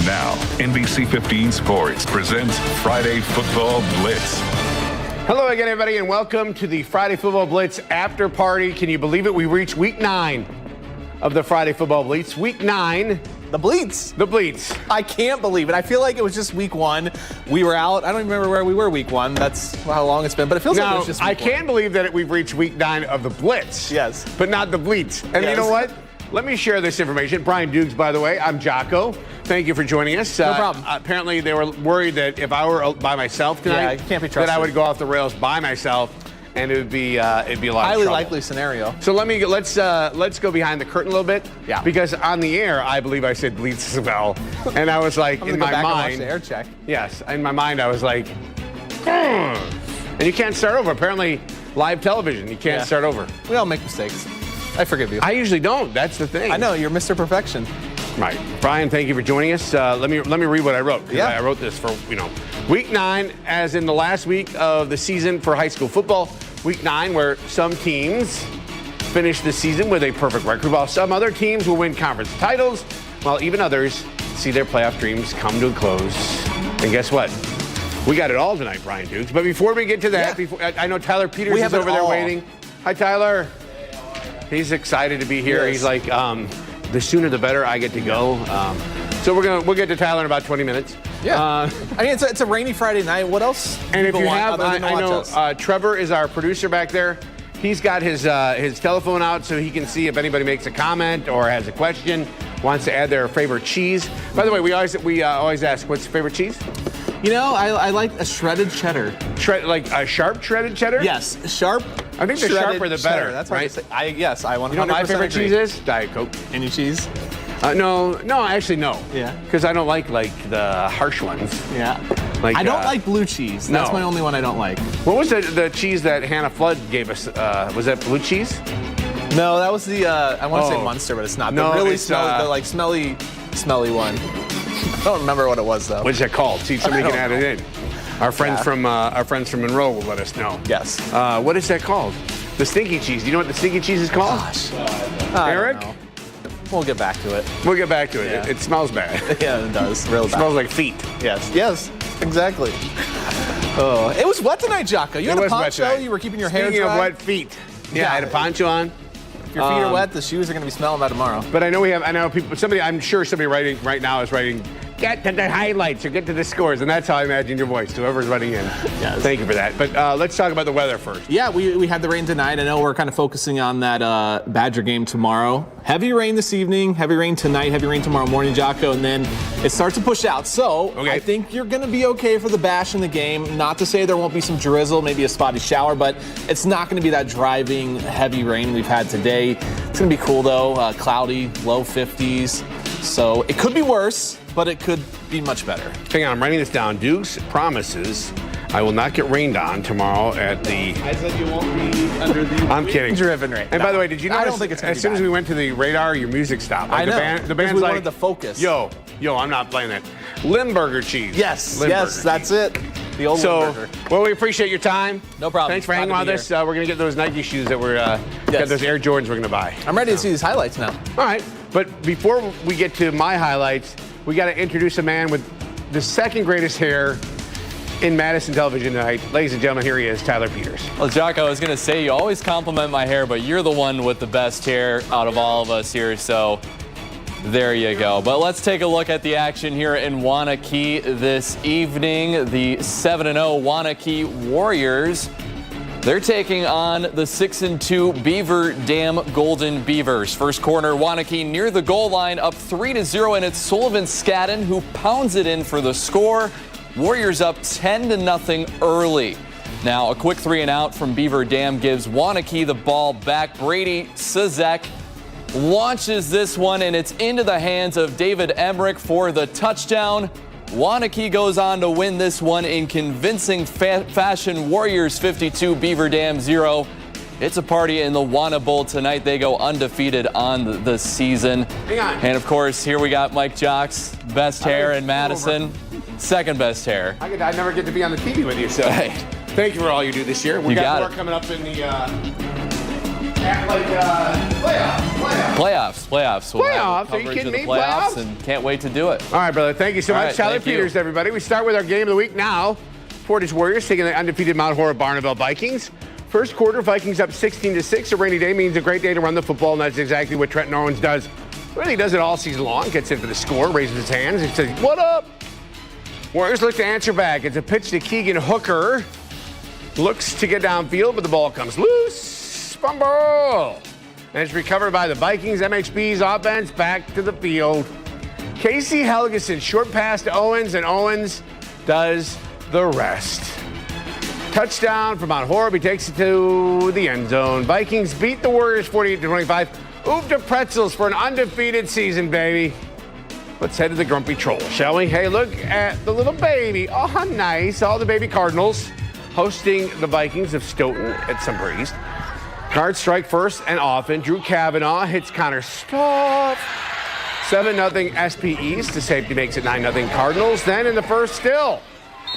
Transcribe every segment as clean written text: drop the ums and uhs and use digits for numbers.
And now, NBC 15 Sports presents Friday Football Blitz. Hello again, everybody, and welcome to the Friday Football Blitz after party. Can you believe it? We reached week 9 of the Friday Football Blitz. Week 9. The Blitz. The Blitz. I can't believe it. I feel like it was just week 1. We were out. I don't even remember where we were week 1. That's how long it's been. But it feels like it was just week 1. I can believe that we've reached week 9 of the Blitz. Yes. But not the Blitz. And you know what? Let me share this information. Brian Dukes, by the way. I'm Jocko. Thank you for joining us. No problem. Apparently, they were worried that if I were by myself tonight, can't be trusted. that I would go off the rails by myself, and it'd be a lot of trouble. Highly likely scenario. So let's go behind the curtain a little bit. Yeah. Because on the air, I believe I said Blitz as well, and I was like, in my mind, and watch the air check. Yes, in my mind, I was like, and you can't start over. Apparently, live television, you can't start over. We all make mistakes. I forgive you. I usually don't. That's the thing. I know, you're Mr. Perfection. Right. Brian, thank you for joining us. Let me read what I wrote. Yeah. I wrote this for, week 9, as in the last week of the season for high school football. Week 9, where some teams finish the season with a perfect record, while some other teams will win conference titles, while even others see their playoff dreams come to a close. And guess what? We got it all tonight, Brian Dukes. But before we get to that, I know Tyler Peters is over there waiting. Hi, Tyler. He's excited to be here. He's like, the sooner the better I get to go. So we'll get to Tyler in about 20 minutes. Yeah. I mean, it's a rainy Friday night. What else? And if you have, I know Trevor is our producer back there. He's got his telephone out so he can see if anybody makes a comment or has a question, wants to add their favorite cheese. By the way, we always ask, what's your favorite cheese? I like a shredded cheddar. Like a sharp shredded cheddar? Yes, sharp. I think the sharper the better. That's right. I 100% You know what my favorite agree. cheese is? Diet Coke. Any cheese? No, actually no. Yeah. Because I don't like the harsh ones. Yeah. Like, I don't like blue cheese. That's my only one I don't like. What was the cheese that Hannah Flood gave us? Was that blue cheese? No, that was the I want to say Munster, but it's not. No, the really it's, smelly one. I don't remember what it was though. What's that called? See, somebody can add it in. Our friends from Monroe will let us know. Yes. What is that called? The stinky cheese. Do you know what the stinky cheese is called? Gosh. Eric? We'll get back to it. We'll get back to it. Yeah. It smells bad. Yeah, it does. Real bad. It smells like feet. Yes, exactly. Oh, it was wet tonight, Jocko. You had a poncho. You were keeping your hair dry. Speaking of wet feet. Yeah, I had a poncho on. If your feet are wet, the shoes are going to be smelling by tomorrow. But I know people. I'm sure somebody writing right now is writing, get to the highlights or get to the scores, and that's how I imagine your voice. Whoever's writing in. Yes. Thank you for that. But let's talk about the weather first. Yeah, we had the rain tonight. I know we're kind of focusing on that Badger game tomorrow. Heavy rain this evening, heavy rain tonight, heavy rain tomorrow morning, Jocko, and then it starts to push out. So I think you're going to be okay for the bash in the game. Not to say there won't be some drizzle, maybe a spotty shower, but it's not going to be that driving heavy rain we've had today. It's going to be cool, though. Cloudy, low 50s. So it could be worse, but it could be much better. Hang on, I'm writing this down. Dukes promises I will not get rained on tomorrow at the... I said you won't be under the... I'm kidding. ...driven rain. And by the way, did you notice, I don't think it's as soon as we went to the radar, your music stopped. Like I know. The band's we like... wanted to focus. Yo, I'm not playing that. Limburger cheese. Yes, Limburger that's it. The old Limburger. Well, we appreciate your time. No problem. Thanks for hanging out with us. We're going to get those Nike shoes that we're... got those Air Jordans we're going to buy. I'm ready to see these highlights now. All right. But before we get to my highlights, we got to introduce a man with the second greatest hair in Madison television tonight. Ladies and gentlemen, here he is, Tyler Peters. Well, Jocko, I was going to say, you always compliment my hair, but you're the one with the best hair out of all of us here, so there you go. But let's take a look at the action here in Waunakee this evening. The 7-0 Waunakee Warriors, they're taking on the 6-2 Beaver Dam Golden Beavers. First corner, Waunakee near the goal line, up 3-0, and it's Sullivan Scadden who pounds it in for the score. Warriors up 10-0 early. Now, a quick 3-and-out from Beaver Dam gives Waunakee the ball back. Brady Sizek launches this one, and it's into the hands of David Emmerich for the touchdown. Waunakee goes on to win this one in convincing fashion. Warriors 52, Beaver Dam 0. It's a party in the Wana Bowl tonight. They go undefeated on the season. Hang on. And, of course, here we got Mike Jocks, best hair in Madison. Second best hair. I never get to be on the TV with you, so Hey. thank you for all you do this year. We You got got more it. coming up in the Playoffs. We'll have Are you coverage kidding of the me? playoffs Playoffs? and can't wait to do it. All right, brother. Thank you so All much. right, Tyler thank you. Peters, everybody. We start with our game of the week now. Portage Warriors taking the undefeated Mount Horeb Barnaville Vikings. First quarter, Vikings up 16-6. A rainy day means a great day to run the football, and that's exactly what Trenton Owens does. Well, he does it all season long. Gets in for the score, raises his hands, and says, "What up?" Warriors look to answer back. It's a pitch to Keegan Hooker. Looks to get downfield, but the ball comes loose. Fumble. And it's recovered by the Vikings. MHB's offense back to the field. Casey Helgeson, short pass to Owens, and Owens does the rest. Touchdown for Mount Horeb. He takes it to the end zone. Vikings beat the Warriors 48-25. Oof to pretzels for an undefeated season, baby. Let's head to the Grumpy Troll, shall we? Hey, look at the little baby. Oh, how nice. All the baby Cardinals hosting the Vikings of Stoughton at Sunbury East. Cards strike first and often. Drew Kavanaugh hits Connor Stoff. 7-0 SP East. The safety makes it 9-0 Cardinals. Then in the first still,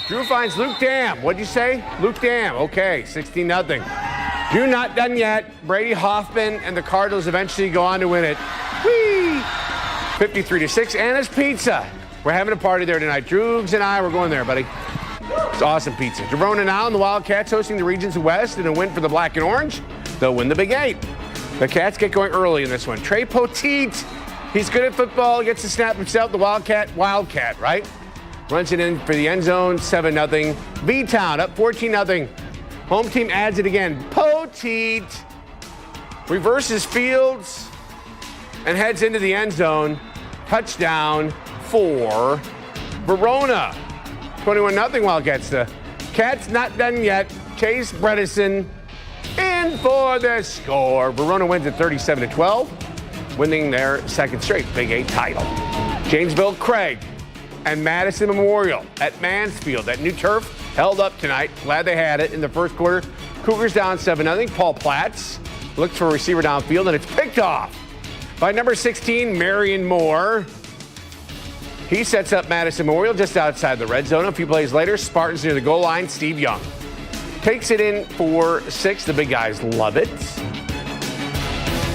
Drew finds Luke Dam. What'd you say? Luke Dam. Okay, 16-0. Drew not done yet. Brady Hoffman and the Cardinals eventually go on to win it. Whee! 53-6. Anna's Pizza. We're having a party there tonight. Droogs and I, we're going there, buddy. It's awesome pizza. Jerona now and the Wildcats hosting the Regions West in a win for the Black and Orange. They'll win the Big 8. The Cats get going early in this one. Trey Poteet, he's good at football, gets the snap himself. The Wildcat, right? Runs it in for the end zone, 7-0. B-Town up 14-0. Home team adds it again. Poteet reverses Fields and heads into the end zone. Touchdown for Verona. 21-0 Wildcats. The Cats not done yet. Chase Bredesen in for the score. Verona wins at 37-12, winning their second straight Big 8 title. Janesville Craig and Madison Memorial at Mansfield. That new turf held up tonight. Glad they had it in the first quarter. Cougars down 7-0. Paul Platts looks for a receiver downfield, and it's picked off by number 16, Marion Moore. He sets up Madison Memorial just outside the red zone. A few plays later, Spartans near the goal line. Steve Young takes it in for 6. The big guys love it.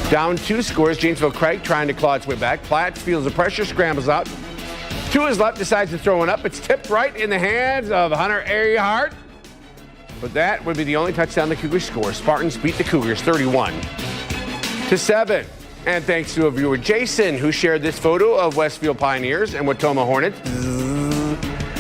Down 2 scores. Janesville Craig trying to claw its way back. Platts feels the pressure, scrambles out. To his left, decides to throw one up. It's tipped right in the hands of Hunter Ariehart. But that would be the only touchdown the Cougars score. Spartans beat the Cougars 31-7. And thanks to a viewer, Jason, who shared this photo of Westfield Pioneers and Watoma Hornets.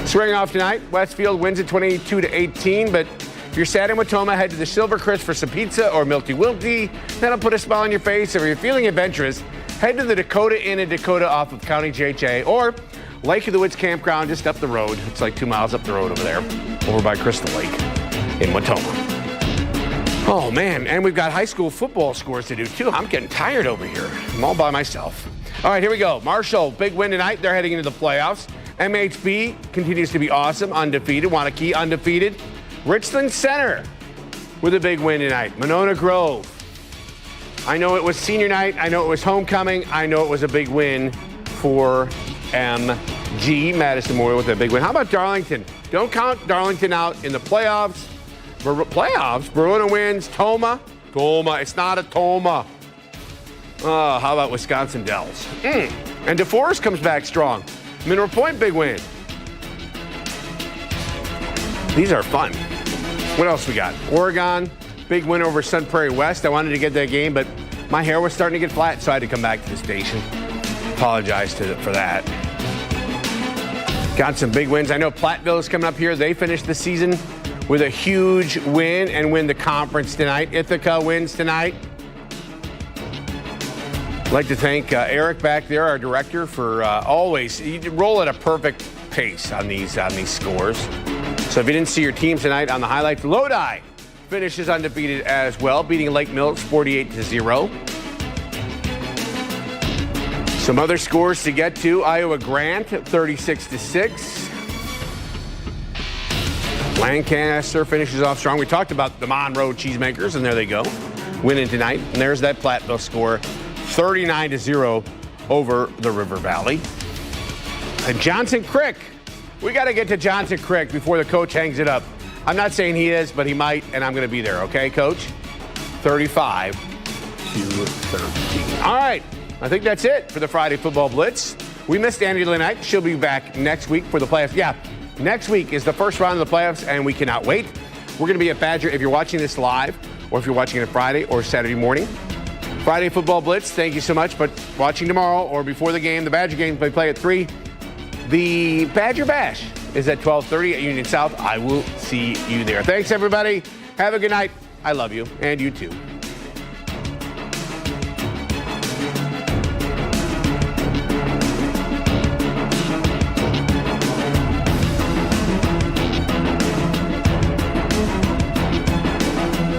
Swearing off tonight, Westfield wins at 22-18. But if you're sad in Watoma, head to the Silver Crest for some pizza or Milty Wilty. That'll put a smile on your face. If you're feeling adventurous, head to the Dakota Inn in Dakota off of County JJ or Lake of the Woods Campground just up the road. It's like 2 miles up the road over there, over by Crystal Lake in Watoma. Oh, man, and we've got high school football scores to do, too. I'm getting tired over here. I'm all by myself. All right, here we go. Marshall, big win tonight. They're heading into the playoffs. MHB continues to be awesome, undefeated. Wanakee, undefeated. Richland Center with a big win tonight. Monona Grove. I know it was senior night. I know it was homecoming. I know it was a big win for MG, Madison Memorial, with a big win. How about Darlington? Don't count Darlington out in the playoffs. Verona wins. Toma. It's not a Toma. Oh, how about Wisconsin Dells? And DeForest comes back strong. Mineral Point, big win. These are fun. What else we got? Oregon, big win over Sun Prairie West. I wanted to get that game, but my hair was starting to get flat, so I had to come back to the station. Apologize for that. Got some big wins. I know Platteville is coming up here. They finished the season with a huge win and win the conference tonight. Ithaca wins tonight. I'd like to thank Eric back there, our director, for always you roll at a perfect pace on these scores. So if you didn't see your team tonight on the highlights, Lodi finishes undefeated as well, beating Lake Mills 48-0. Some other scores to get to. Iowa Grant 36-6. Lancaster finishes off strong. We talked about the Monroe Cheesemakers, and there they go, winning tonight. And there's that Platteville score, 39-0 over the River Valley. And Johnson Crick. We got to get to Johnson Crick before the coach hangs it up. I'm not saying he is, but he might, and I'm going to be there, okay, Coach? 35 22-13. All right. I think that's it for the Friday Football Blitz. We missed Andy tonight. She'll be back next week for the playoffs. Yeah, next week is the first round of the playoffs, and we cannot wait. We're going to be at Badger if you're watching this live, or if you're watching it Friday or Saturday morning. Friday Football Blitz, thank you so much. But watching tomorrow or before the game, the Badger game, they play at 3. The Badger Bash is at 12:30 at Union South. I will see you there. Thanks, everybody. Have a good night. I love you, and you too.